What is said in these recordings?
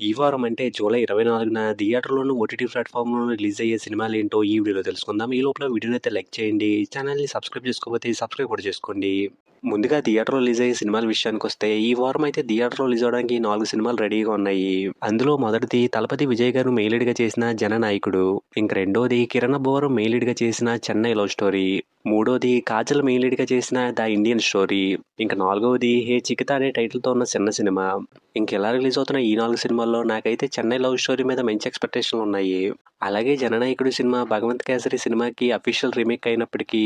ఈ వారం అంటే జూలై 24న థియేటర్‌లోను, ఓటీటీ ప్లాట్‌ఫామ్‌లోను రిలీజ్ అయ్యే సినిమాలేంటో ఈ వీడియోలో తెలుసుకుందాం. ఈ లోపల వీడియోనైతే లైక్ చేయండి. ఛానెల్‌ని సబ్స్క్రైబ్ చేసుకోకపోతే సబ్స్క్రైబ్ కూడా చేసుకోండి. ముందుగా థియేటర్‌లో రిలీజ్ అయ్యే సినిమాల విషయానికొస్తే ఈ వారం అయితే థియేటర్‌లో రిలీజ్ అవ్వడానికి 4 సినిమాలు రెడీగా ఉన్నాయి. అందులో మొదటిది తలపతి విజయ్ గారు మెయిన్ లీడ్‌గా చేసిన 'జననాయకుడు'. ఇంక రెండోది కిరణ్ అబ్బవరం మెయిన్ లీడ్‌గా చేసిన 'చెన్నై లవ్ స్టోరీ'. మూడోది కాజల్ మెయిన్ లీడ్‌గా చేసిన 'ద ఇండియన్ స్టోరీ'. ఇంక నాలుగవది 'హే చికిత' అనే టైటిల్‌తో ఉన్న చిన్న సినిమా. ఇంకెలా రిలీజ్ అవుతున్న ఈ 4 సినిమాల్లో నాకైతే 'చెన్నై లవ్ స్టోరీ' మీద మంచి ఎక్స్‌పెక్టేషన్‌లున్నాయి. అలాగే 'జననాయకుడు' సినిమా 'భగవంత్ కేసరి' సినిమాకి అఫీషియల్ రీమేక్ అయినప్పటికీ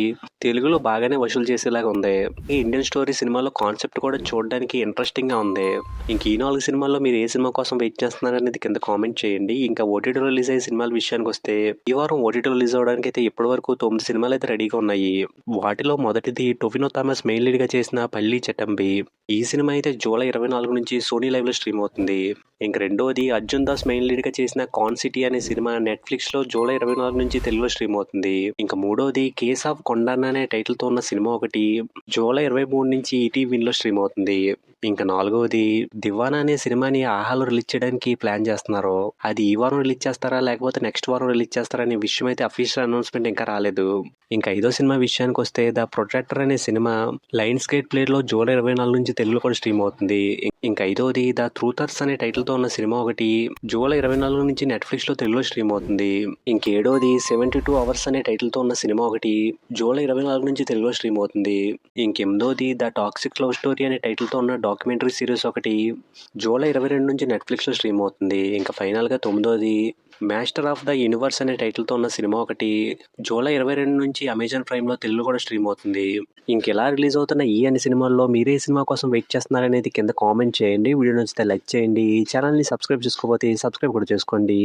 తెలుగులో బాగానే వసూలు చేసేలాగా ఉంది. ఈ 'ఇండియన్ స్టోరీ' సినిమాలో కాన్సెప్ట్ కూడా చూడడానికి ఇంట్రెస్టింగ్‌గా ఉంది. ఇంక ఈ 4 సినిమాల్లో మీరు ఏ సినిమా కోసం వెయిట్ చేస్తున్నారనేది కింద కామెంట్ చేయండి. ఇంకా ఓటీటీలో రిలీజ్ అయ్యే సినిమాల విషయానికొస్తే ఈ వారం ఓటీటీలో రిలీజ్ అవ్వడానికైతే ఇప్పటివరకు 9 సినిమాలైతే రెడీగా ఉన్నాయి. వాటిలో మొదటిది టొవినో థామస్ మెయిన్ లీడ్‌గా చేసిన 'పల్లీ చట్టంబి'. ఈ సినిమా అయితే జూలై 24 నుంచి సోనీ లైవ్‌లో స్ట్రీమ్ అవుతుంది. ఇంక రెండోది అర్జున్ దాస్ మెయిన్ లీడ్‌గా చేసిన 'కార్న్ సిటీ' అనే సినిమా నెట్‌ఫ్లిక్స్‌లో జూలై 24 నుంచి తెలుగులో స్ట్రీమ్ అవుతుంది. ఇంక మూడోది 'కేస్ ఆఫ్ కొండన్న' అనే టైటిల్‌తో ఉన్న సినిమా ఒకటి జూలై 23 నుంచి ఈటీవీలో స్ట్రీమ్ అవుతుంది. ఇంక నాలుగవది 'దివానా' అనే సినిమాని ఆహాలో రిలీజ్ చేయడానికి ప్లాన్ చేస్తున్నారు. అది ఈ వారం రిలీజ్ చేస్తారా లేకపోతే నెక్స్ట్ వారం రిలీజ్ చేస్తారా అనే విషయం అయితే అఫీషియల్ అనౌన్స్‌మెంట్ ఇంకా రాలేదు. ఇంక ఐదో సినిమా విషయానికొస్తే 'ద ప్రొటెక్టర్' అనే సినిమా లయన్స్ గేట్ ప్లేలో జూలై 24 నుంచి తెలుగులో కూడా స్ట్రీమ్ అవుతుంది. ఇంక ఐదోది 'ద ట్రూథర్స్' అనే టైటిల్‌తో ఉన్న సినిమా ఒకటి జూలై 24 నుంచి నెట్‌ఫ్లిక్స్‌లో తెలుగులో స్ట్రీమ్ అవుతుంది. ఇంకేడోది 72 అవర్స్ అనే టైటిల్‌తో ఉన్న సినిమా ఒకటి జూలై 24 నుంచి తెలుగులో స్ట్రీమ్ అవుతుంది. ఇంకెనిమిదోది 'ద టాక్సిక్ లవ్ స్టోరీ' అనే టైటిల్‌తో ఉన్న డాక్యుమెంటరీ సిరీస్ ఒకటి జూలై 22 నుంచి నెట్‌ఫ్లిక్స్‌లో స్ట్రీమ్ అవుతుంది. ఇంకా ఫైనల్‌గా తొమ్మిదోది 'మాస్టర్ ఆఫ్ ద యూనివర్స్' అనే టైటిల్‌తో ఉన్న సినిమా ఒకటి జూలై 22 నుంచి అమెజాన్ ప్రైమ్‌లో తెలుగులో కూడా స్ట్రీమ్ అవుతుంది. ఇంకెలా రిలీజ్ అవుతున్న ఈ అన్ని సినిమాల్లో మీరే సినిమా కోసం వెయిట్ చేస్తున్నారనేది కింద కామెంట్ చేయండి. వీడియో నచ్చితే లైక్ చేయండి. ఛానల్‌ని సబ్స్క్రైబ్ చేసుకోకపోతే సబ్స్క్రైబ్ కూడా చేసుకోండి.